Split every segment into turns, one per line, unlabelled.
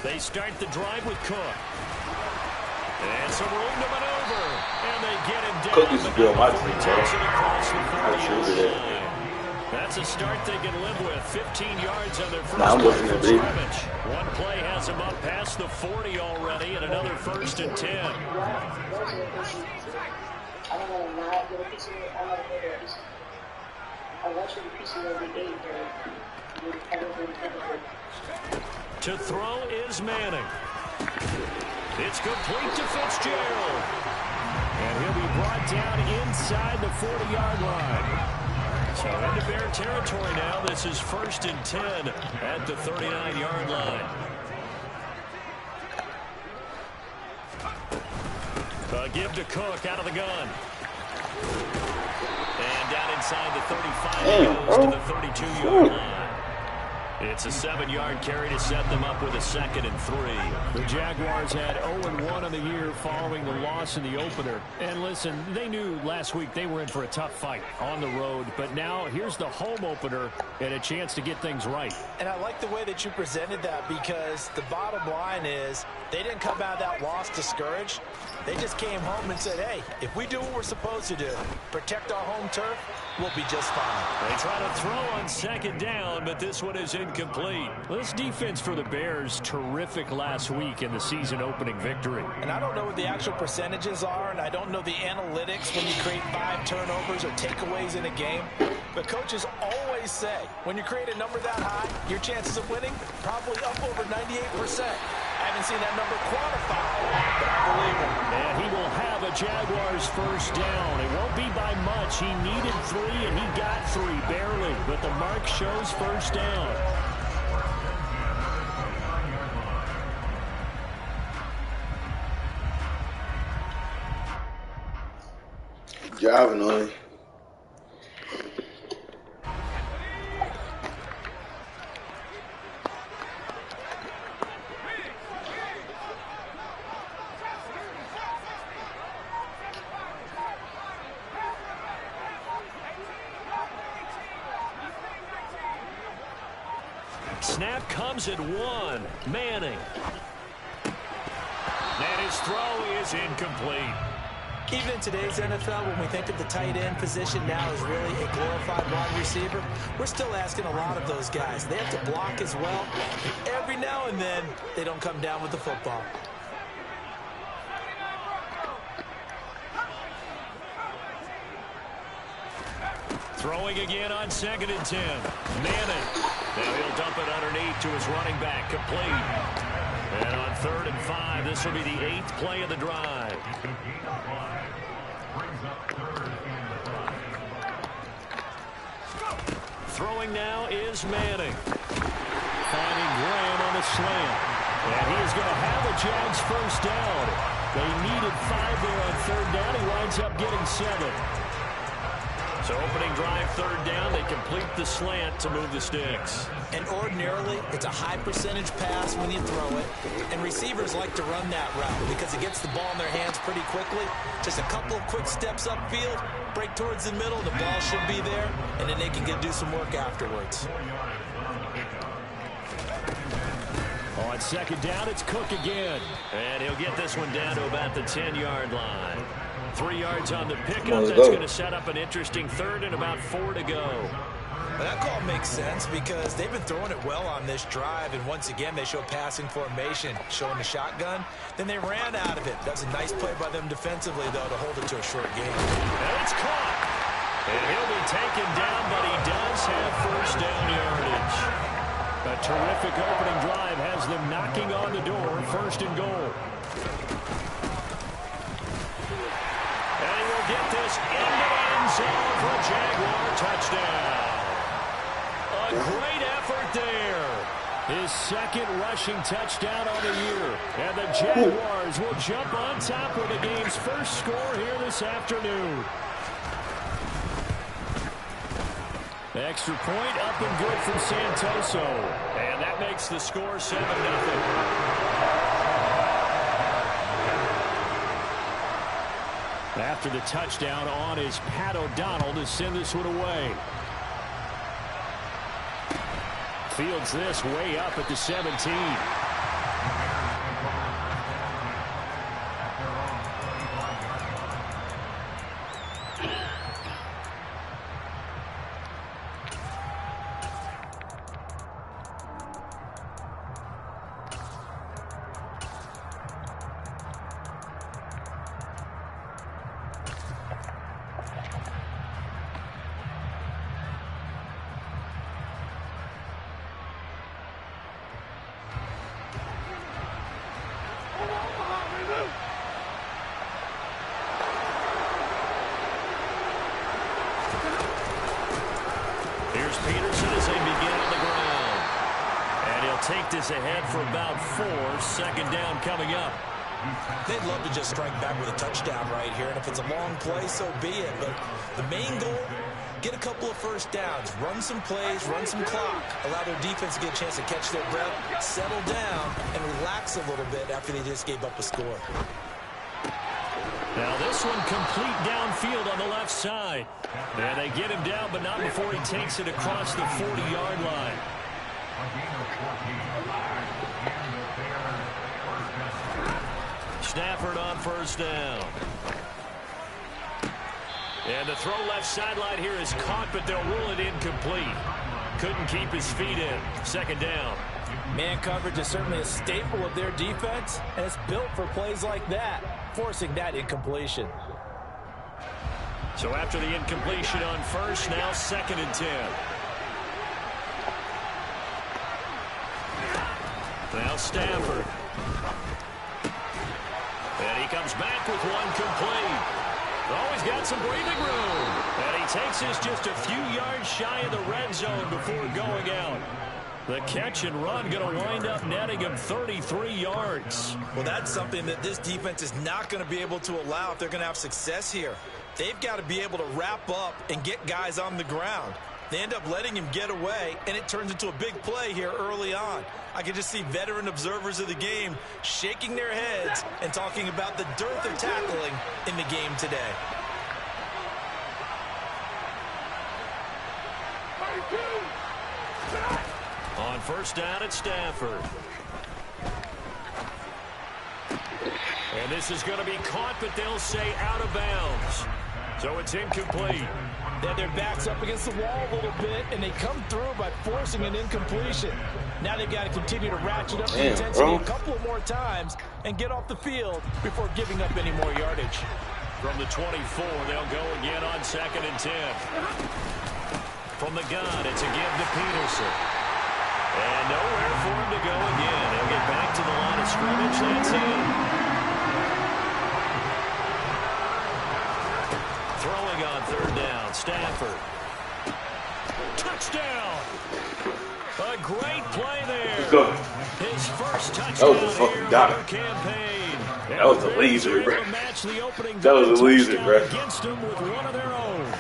They start the drive with Cook. And some room to maneuver. And they get him down.
Cook used to be on my team,
Takes it across the 40-yard
bro.
line. That's a start they can live with. 15 yards on their first
scrimmage.
One play has them up past the 40 already, and another 1st and 10. To throw is Manning. It's complete to Fitzgerald. And he'll be brought down inside the 40-yard line. So into Bear territory now. This is 1st and 10 at the 39-yard line. A give to Cook out of the gun. And down inside the 35, he goes to the 32-yard line. It's a 7-yard carry to set them up with a 2nd and 3. The Jaguars had 0-1 on the year following the loss in the opener. And listen, they knew last week they were in for a tough fight on the road. But now here's the home opener and a chance to get things right.
And I like the way that you presented that, because the bottom line is they didn't come out of that loss discouraged. They just came home and said, hey, if we do what we're supposed to do, protect our home turf, we'll be just fine.
They try to throw on 2nd down, but this one is incomplete. This defense for the Bears, terrific last week in the season opening victory.
And I don't know what the actual percentages are, and I don't know the analytics when you create 5 turnovers or takeaways in a game. But coaches always say, when you create a number that high, your chances of winning probably up over 98%. I haven't seen that number quantified, but I believe it.
And he will have a Jaguars 1st down. It won't be by much. He needed 3, and he got 3, barely. But the mark shows 1st down.
Driving on it.
Snap comes at 1. Manning. And his throw is incomplete.
Even in today's NFL, when we think of the tight end position now as really a glorified wide receiver, we're still asking a lot of those guys. They have to block as well. And every now and then, they don't come down with the football.
Throwing again on 2nd and 10. Manning. Now he'll dump it underneath to his running back. Complete. And on 3rd and 5, this will be the 8th play of the drive. Throwing now is Manning. Finding Graham on the slant. And he is going to have a Jags 1st down. They needed 5 there on 3rd down. He winds up getting 7. So opening drive 3rd down, they complete the slant to move the sticks.
And ordinarily, it's a high percentage pass when you throw it. And receivers like to run that route because it gets the ball in their hands pretty quickly. Just a couple of quick steps upfield, break towards the middle, the ball should be there, and then they can do some work afterwards.
On 2nd down, it's Cook again. And he'll get this one down to about the 10-yard line. 3 yards on the pickup. That's going to set up an interesting 3rd and about 4 to go.
Well, that call makes sense because they've been throwing it well on this drive, and once again they show passing formation, showing the shotgun. Then they ran out of it. That's a nice play by them defensively, though, to hold it to a short game.
And it's caught. And he'll be taken down, but he does have 1st down yardage. A terrific opening drive has them knocking on the door, 1st and goal. Get this into the end zone for a Jaguar touchdown. A great effort there. His 2nd rushing touchdown on the year. And the Jaguars will jump on top with the game's 1st score here this afternoon. Extra point up and good from Santoso. And that makes the score 7-0. After the touchdown on is Pat O'Donnell to send this one away. Fields this way up at the 17. Here's Peterson as they begin on the ground. And he'll take this ahead for about 4. Second down coming up.
They'd love to just strike back with a touchdown right here, and if it's a long play, so be it. But the main goal, get a couple of first downs, run some plays, run some clock, allow their defense to get a chance to catch their breath, settle down, and relax a little bit after they just gave up a score.
Now this one complete downfield on the left side. And they get him down, but not before he takes it across the 40-yard line. Stafford on first down. And the throw left sideline here is caught, but they'll rule it incomplete. Couldn't keep his feet in. Second down.
Man coverage is certainly a staple of their defense, and it's built for plays like that, forcing that incompletion.
So after the incompletion on first, now 2nd and 10. Now Stafford. And he comes back with one complete. Oh, he's got some breathing room. And he takes this just a few yards shy of the red zone before going out. The catch and run going to wind up netting him 33 yards.
Well, that's something that this defense is not going to be able to allow if they're going to have success here. They've got to be able to wrap up and get guys on the ground. They end up letting him get away, and it turns into a big play here early on. I can just see veteran observers of the game shaking their heads and talking about the dearth of tackling in the game today.
On first down at Stafford. And this is going to be caught, but they'll say out of bounds. So it's incomplete.
Then their back's up against the wall a little bit, and they come through by forcing an incompletion. Now they've got to continue to ratchet up the intensity a couple of more times and get off the field before giving up any more yardage.
From the 24, they'll go again on 2nd and 10. From the gun, it's a give to Peterson. And nowhere for him to go again. He'll get back to the line of scrimmage. That's it. Throwing on 3rd down, Stafford. Touchdown! A great play there.
Let's go.
His first touchdown
That was a fucking
here
dot.
of the campaign.
That was a laser, bro. That was a laser, bro.
Against them with one of their own.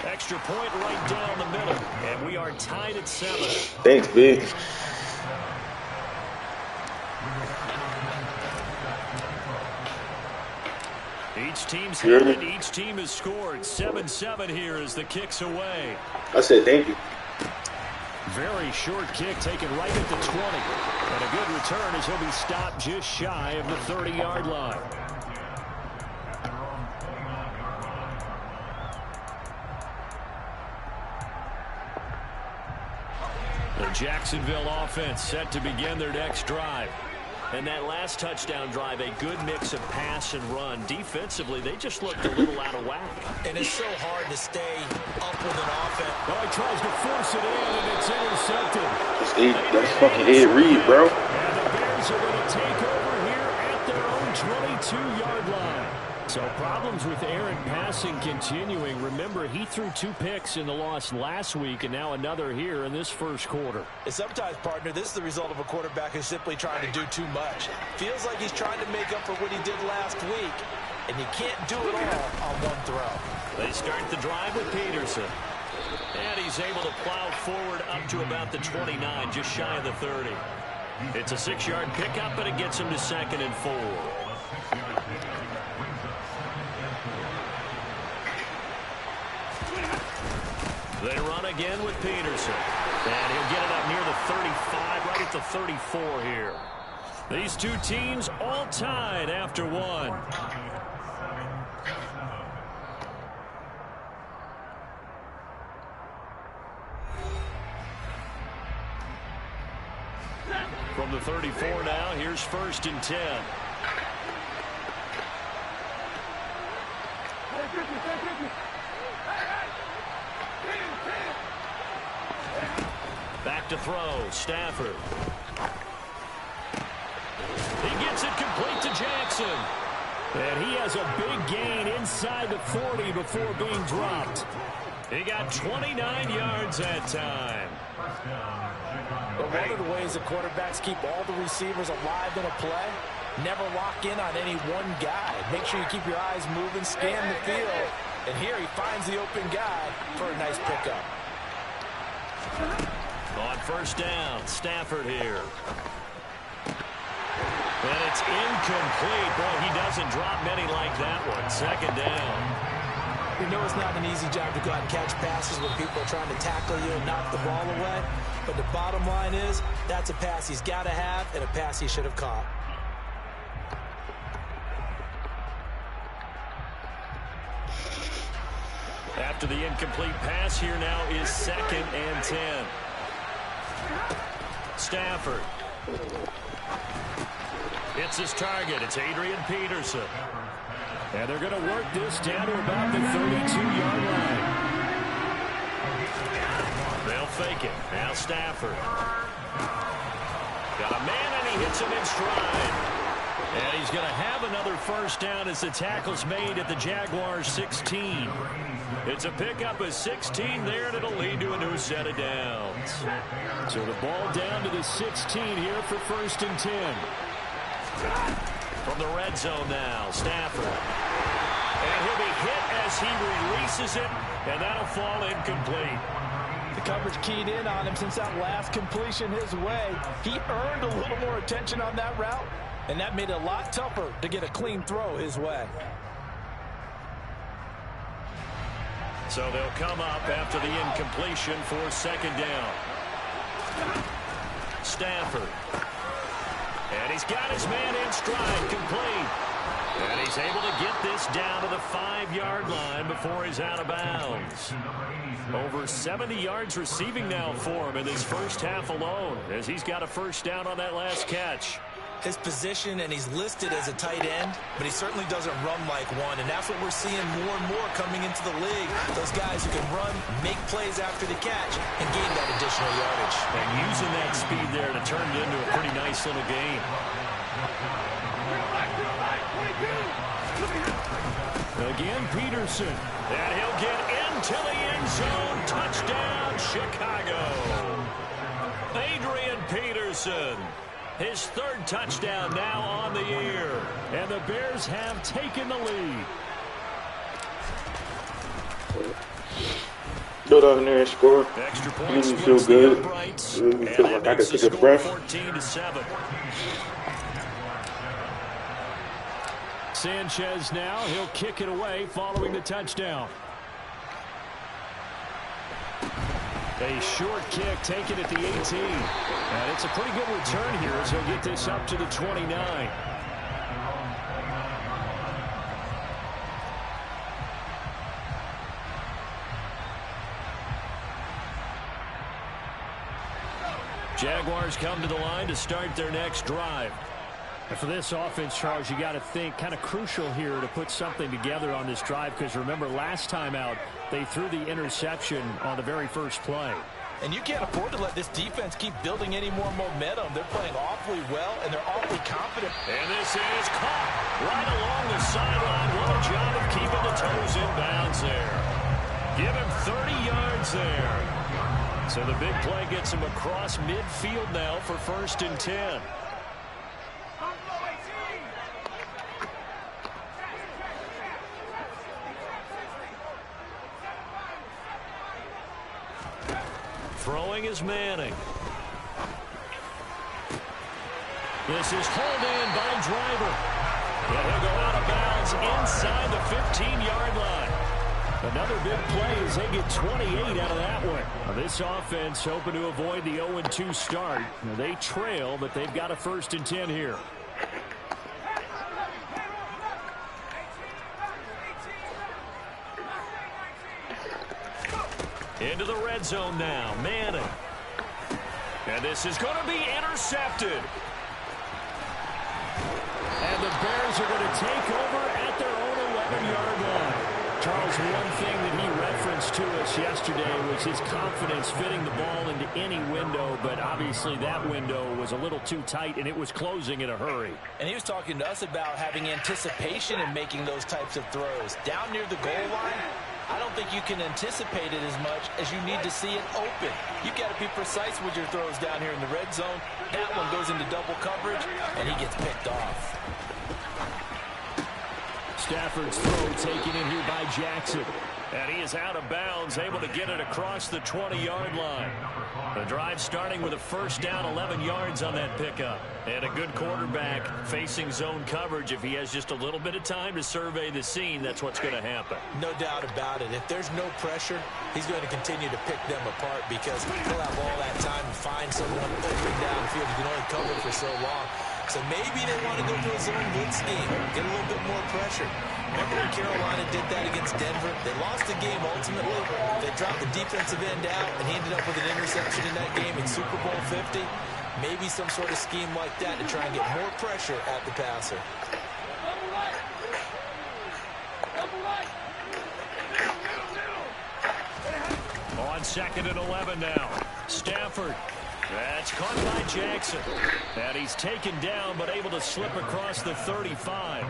Extra point right down the middle, and we are tied at 7.
Thanks, big.
Each team's headed, each team has scored. 7-7 here as the kick's away.
I said thank you.
Very short kick taken right at the 20. And a good return as he'll be stopped just shy of the 30-yard line. The Jacksonville offense set to begin their next drive. And that last touchdown drive, a good mix of pass and run. Defensively, they just looked a little out of whack.
And it's so hard to stay up with an offense.
Oh, he tries to force it in, and it's intercepted.
That's fucking Ed Reed, bro.
And the Bears are going to take over here at their own 22-yard line. So problems with Aaron passing continuing. Remember, he threw 2 picks in the loss last week, and now another here in this first quarter.
And sometimes, partner, this is the result of a quarterback who's simply trying to do too much. Feels like he's trying to make up for what he did last week, and you can't do it all on one throw.
They start the drive with Peterson. And he's able to plow forward up to about the 29, just shy of the 30. It's a 6-yard pickup, but it gets him to 2nd and 4. They run again with Peterson. And he'll get it up near the 35, right at the 34 here. These two teams all tied after 1. From the 34 now, here's 1st and 10. Back to throw, Stafford. He gets it complete to Jackson. And he has a big gain inside the 40 before being dropped. He got 29 yards that time.
But one of the ways the quarterbacks keep all the receivers alive in a play, never lock in on any one guy. Make sure you keep your eyes moving, scan the field. And here he finds the open guy for a nice pickup.
On first down, Stafford here. And it's incomplete. Boy, he doesn't drop many like that one. Second down.
You know it's not an easy job to go out and catch passes when people are trying to tackle you and knock the ball away. But the bottom line is, that's a pass he's got to have and a pass he should have caught.
After the incomplete pass, here now is 2nd and 10. Stafford. It's his target. It's Adrian Peterson. And they're going to work this down to about the 32-yard line. They'll fake it. Now Stafford. Got a man, and he hits him in stride. And he's going to have another first down as the tackle's made at the Jaguars' 16. It's a pickup of 16 there, and it'll lead to a new set of downs. So the ball down to the 16 here for 1st and 10. From the red zone now, Stafford. And he'll be hit as he releases it, and that'll fall incomplete.
The coverage keyed in on him since that last completion his way. He earned a little more attention on that route, and that made it a lot tougher to get a clean throw his way.
So they'll come up after the incompletion for 2nd down. Stafford. And he's got his man in stride, complete. And he's able to get this down to the 5-yard line before he's out of bounds. Over 70 yards receiving now for him in this first half alone, as he's got a first down on that last catch.
His position, and he's listed as a tight end, but he certainly doesn't run like one, and that's what we're seeing more and more coming into the league. Those guys who can run, make plays after the catch, and gain that additional yardage.
And using that speed there to turn it into a pretty nice little game. Again, Peterson. And he'll get into the end zone. Touchdown, Chicago. Adrian Peterson. His 3rd touchdown now on the year. And the Bears have taken the lead.
Go down there and score.
Extra
It
points
made me feel good. It made me feel like I could take a breath.
14-7. Sanchez now. He'll kick it away following the touchdown. A short kick taken at the 18. And it's a pretty good return here as he'll get this up to the 29. Jaguars come to the line to start their next drive.
And for this offense, Charles, you got to think kind of crucial here to put something together on this drive, because remember last time out they threw the interception on the very first play.
And you can't afford to let this defense keep building any more momentum. They're playing awfully well, and they're awfully confident.
And this is caught right along the sideline. What a job of keeping the toes in bounds there. Give him 30 yards there. So the big play gets him across midfield now for 1st and 10. Throwing is Manning. This is hauled in by Driver. And he'll go out of bounds inside the 15-yard line. Another big play as they get 28 out of that one. Now this offense hoping to avoid the 0-2 start. Now they trail, but they've got a 1st and 10 here. Into the red zone now, Manning. And this is going to be intercepted. And the Bears are going to take over at their own 11-yard line. Charles, one thing that he referenced
reference to us yesterday was his confidence fitting the ball into any window, but obviously that window was a little too tight, and it was closing in a hurry.
And he was talking to us about having anticipation in making those types of throws. Down near the goal line, I don't think you can anticipate it as much as you need to see it open. You've got to be precise with your throws down here in the red zone. That one goes into double coverage, and he gets picked off.
Stafford's throw taken in here by Jackson. And he is out of bounds, able to get it across the 20-yard line. The drive starting with a first down, 11 yards on that pickup. And a good quarterback facing zone coverage. If he has just a little bit of time to survey the scene, that's what's going to happen.
No doubt about it. If there's no pressure, he's going to continue to pick them apart because he'll have all that time to find someone open downfield. You can only cover for so long. So maybe they want to go to a zone blitz scheme, get a little bit more pressure. Remember when Carolina did that against Denver? They lost the game ultimately. They dropped the defensive end out, and he ended up with an interception in that game in Super Bowl 50. Maybe some sort of scheme like that to try and get more pressure at the passer.
On 2nd and 11 now. Stafford. That's caught by Jackson. And he's taken down, but able to slip across the 35.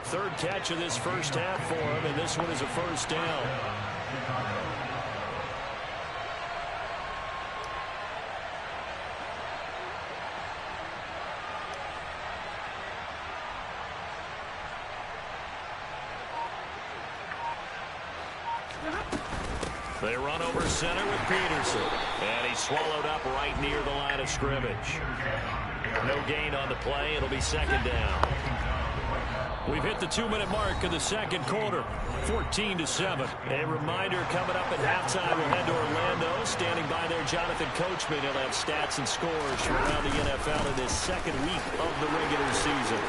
Third catch of this first half for him, and this one is a first down. They run over center with Peterson. And he's swallowed up right near the line of scrimmage. No gain on the play. It'll be second down. We've hit the 2-minute mark of the second quarter. 14-7. A reminder coming up at halftime. We'll head to Orlando. Standing by there, Jonathan Coachman. He'll have stats and scores from around the NFL in this second week of the regular season.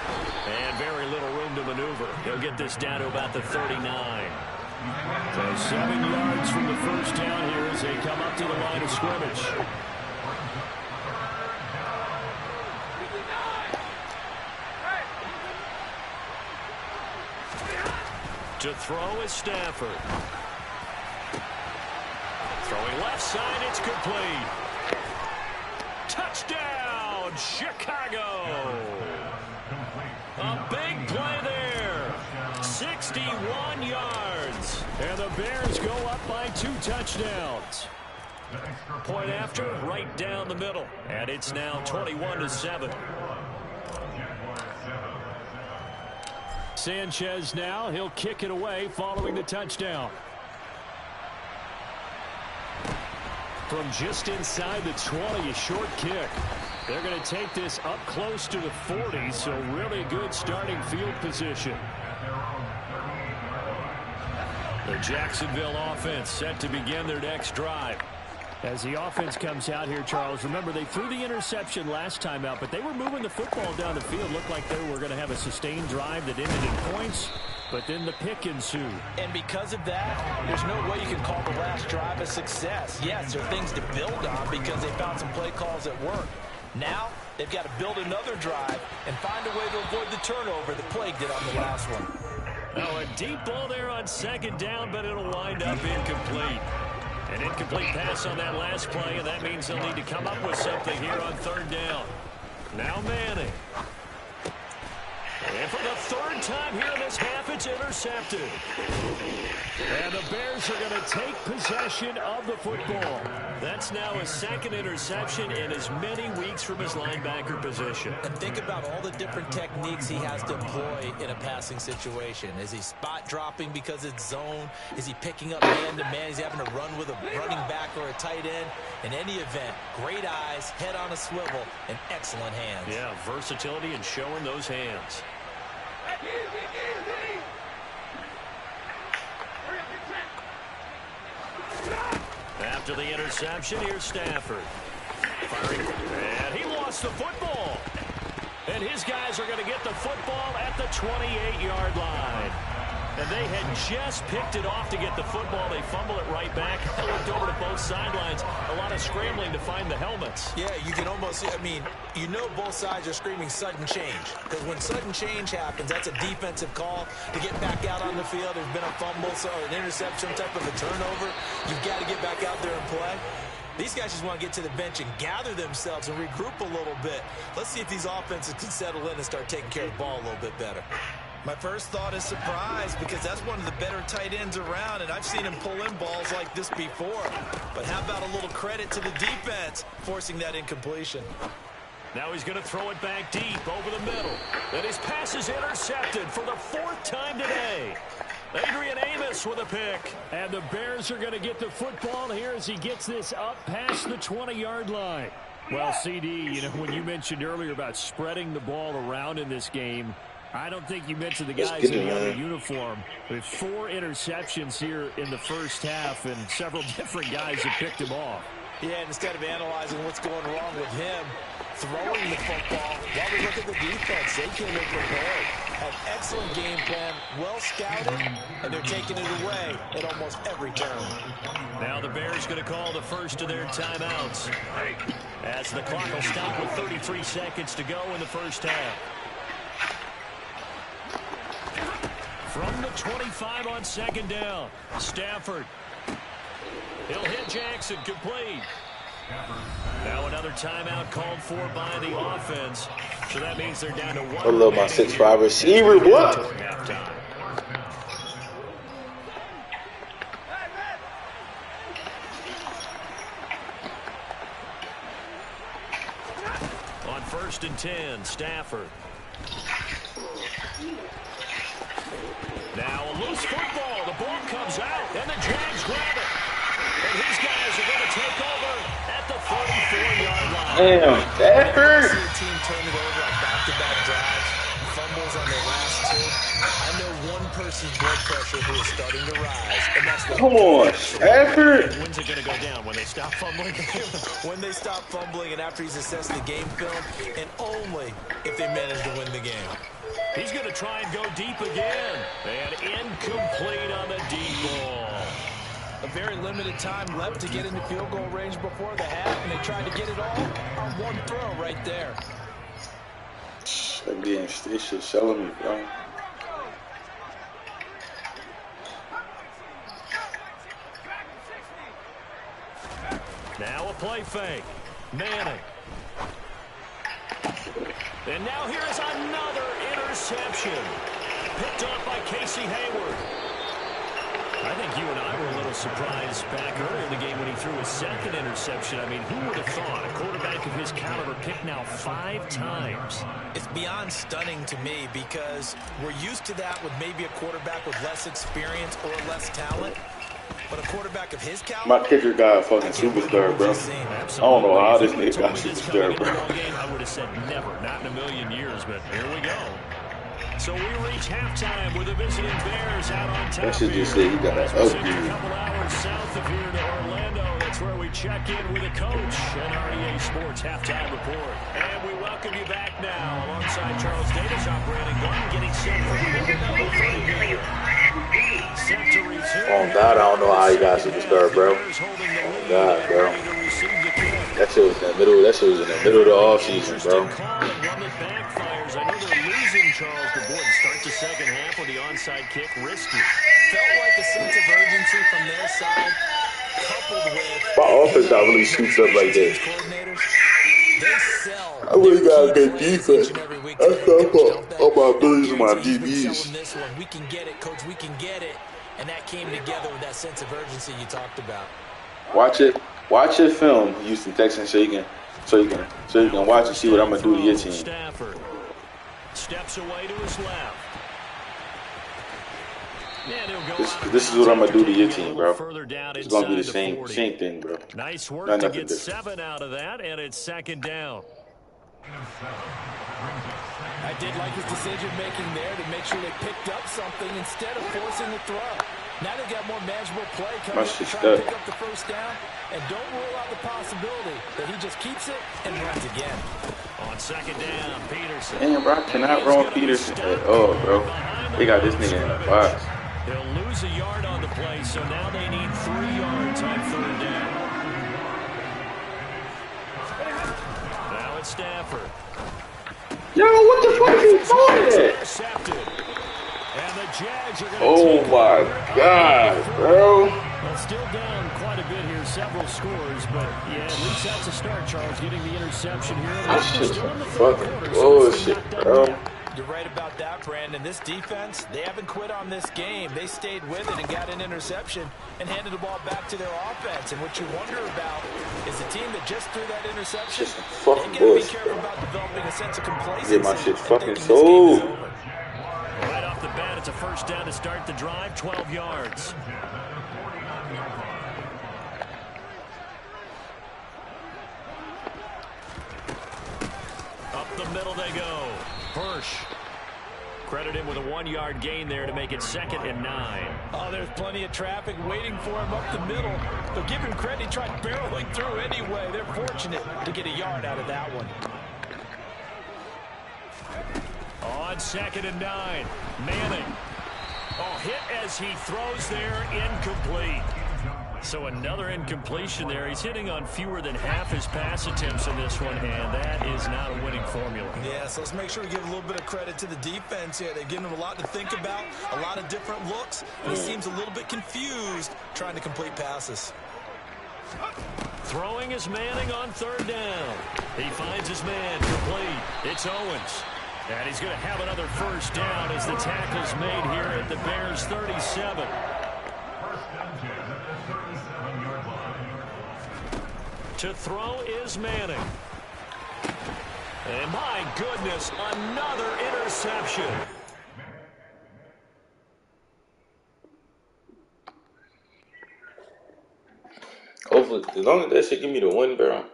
And very little room to maneuver. He'll get this down to about the 39. So 7 yards from the first down here as they come up to the line of scrimmage. To throw is Stafford. Throwing left side, it's complete. Touchdown, Chicago. A big play there. 61 yards. And the Bears go up by 2 touchdowns. Point after, right down the middle. And it's now 21-7. Sanchez now, he'll kick it away following the touchdown. From just inside the 20, a short kick. They're going to take this up close to the 40, so really good starting field position. The Jacksonville offense set to begin their next drive. As the offense comes out here, Charles, remember they threw the interception last time out, but they were moving the football down the field. Looked like they were going to have a sustained drive that ended in points, but then the pick ensued.
And because of that, there's no way you can call the last drive a success. Yes, there are things to build on because they found some play calls that work. Now, they've got to build another drive and find a way to avoid the turnover that plagued it on the last one.
Oh, a deep ball there on second down, but it'll wind up incomplete. An incomplete pass on that last play, and that means they'll need to come up with something here on third down. Now Manning. And for the third time here in this half, it's intercepted. And the Bears are going to take possession of the football. That's now his second interception in as many weeks from his linebacker position.
And think about all the different techniques he has to employ in a passing situation. Is he spot dropping because it's zone? Is he picking up man-to-man? Is he having to run with a running back or a tight end? In any event, great eyes, head on a swivel, and excellent hands.
Yeah, versatility and showing those hands. After the interception, here's Stafford. Firing, and he lost the football. And his guys are going to get the football at the 28-yard line.
And they had just picked it off to get the football. They fumble it right back. I looked over to both sidelines. A lot of scrambling to find the helmets.
Yeah, you can almost, I mean, you know both sides are screaming sudden change. Because when sudden change happens, that's a defensive call to get back out on the field. There's been a fumble, so an interception, type of a turnover. You've got to get back out there and play. These guys just want to get to the bench and gather themselves and regroup a little bit. Let's see if these offenses can settle in and start taking care of the ball a little bit better. My first thought is surprise, because that's one of the better tight ends around, and I've seen him pull in balls like this before. But how about a little credit to the defense forcing that incompletion?
Now he's going to throw it back deep over the middle. And his pass is intercepted for the 4th time today. Adrian Amos with a pick. And the Bears are going to get the football here as he gets this up past the 20-yard line. Well, CD, you know, when you mentioned earlier about spreading the ball around in this game, I don't think you mentioned the guys in the other uniform. With 4 interceptions here in the first half, and several different guys have picked him off.
Yeah, and instead of analyzing what's going wrong with him, throwing the football, while we look at the defense, they came in prepared. An excellent game plan, well scouted, and they're taking it away at almost every turn.
Now the Bears going to call the first of their timeouts, as the clock will stop with 33 seconds to go in the first half. From the 25 on 2nd down, Stafford. He'll hit Jackson, complete. Now another timeout called for by the offense. So that means they're down to 1.
I love my 6'5" receiver. What?
On 1st and 10, Stafford. Now a loose football. The ball comes out, and the Jags grab it. And his guys are going to take over at the 44-yard line.
Damn, that hurt.
See a team turn it over on back-to-back drives, fumbles on their last 2. I know one person's blood pressure who is starting to rise, and that's the
Come on, Stafford.
When's it going to go down? When they stop fumbling?
when they stop fumbling and after he's assessed the game film, and only if they manage to win the game.
He's going to try and go deep again. And incomplete on the deep ball.
A very limited time left to get into field goal range before the half, and they tried to get it all on one throw right there.
That game, they should selling me, bro.
Now a play fake. Manning. And now here's another interception. Picked off by Casey Hayward. I think you and I were a little surprised back earlier in the game when he threw his 2nd interception. I mean, who would have thought a quarterback of his caliber picked now 5 times?
It's beyond stunning to me because we're used to that with maybe a quarterback with less experience or less talent. But a quarterback of his caliber,
My kicker got a fucking superstar, bro. I don't know how this nigga got superstar, bro.
I would have said never, not in a million years, but here we go. So we reach halftime with the visiting Bears out on top.
That should just say he got an upgrade.
A couple hours south of here to Orlando. That's where we check in with the coach and our EA Sports halftime report. And we welcome you back now alongside Charles Davis, operating gun, getting set for another 30 here. Set to resume.
Oh God, I don't know how he got superstar, bro. Oh God, bro. That shit was in the middle. That shit was in the middle of the offseason, bro.
I know they're losing Charles, but boy, to start the second half with the onside kick, risky.
Felt like a sense of urgency from their side, coupled with
My offense not really shoots up like that. I really got a good defense. That's all my abilities and my DBs.
We can get it, coach. We can get it, and that came together with that sense of urgency you talked about.
Watch it. Watch your film, Houston Texans, so you can watch and see what I'm gonna do to your team.
Stafford steps away to his left.
This is what I'm gonna do to your team, bro. It's gonna be the same thing, bro.
Nice work to get 7 out of that, and it's 2nd down.
I did like his decision-making there to make sure they picked up something instead of forcing the throw. Now they've got more manageable play coming up to try to pick up the first down. And don't rule out the possibility that he just keeps it and runs again.
On 2nd down, Peterson.
Damn, bro, I cannot run Peterson at all, bro. They got this nigga in the box.
He'll lose a yard on the play, so now they need 3 yards on 3rd down. Now it's Stafford.
Yo, what the fuck is doing?
Intercepted. And the Jags are going to
Oh my God, bro.
Well, still down quite a bit here, several scores, but yeah, at least that's a start, Charles, getting the interception here.
That's just
Still in the
fucking
quarter,
bullshit, bro.
You're right about that, Brandon. This defense, they haven't quit on this game. They stayed with it and got an interception and handed the ball back to their offense. And what you wonder about is the team that just threw that interception.
Just fucking
they got to be
bullshit,
careful
bro.
about developing a sense of complacency.
Get my shit fucking
thinking this
sold.
game is over.
Right off the bat, it's a 1st down to start the drive, 12 yards. Up the middle they go. Hirsch. Credit him with a 1-yard gain there to make it 2nd and 9.
Oh, there's plenty of traffic waiting for him up the middle. But give him credit, he tried barreling through anyway. They're fortunate to get a yard out of that one.
On 2nd and 9, Manning. Oh, hit as he throws there, incomplete. So another incompletion there. He's hitting on fewer than half his pass attempts in this one, and that is not a winning formula.
Yeah, so let's make sure we give a little bit of credit to the defense here. They've given him a lot to think about, a lot of different looks, and he seems a little bit confused trying to complete passes.
Throwing is Manning on 3rd down. He finds his man complete. It's Owens. And he's going to have another 1st down as the tackle's made here at the Bears' 37. To throw is Manning. And my goodness, another interception.
Hopefully, as long as that shit give me the win, bro.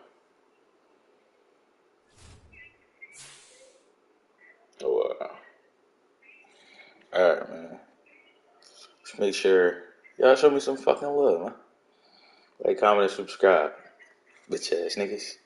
Oh, wow. Alright, man. Let's make sure y'all show me some fucking love, man. Like, comment, and subscribe. Bitch ass niggas.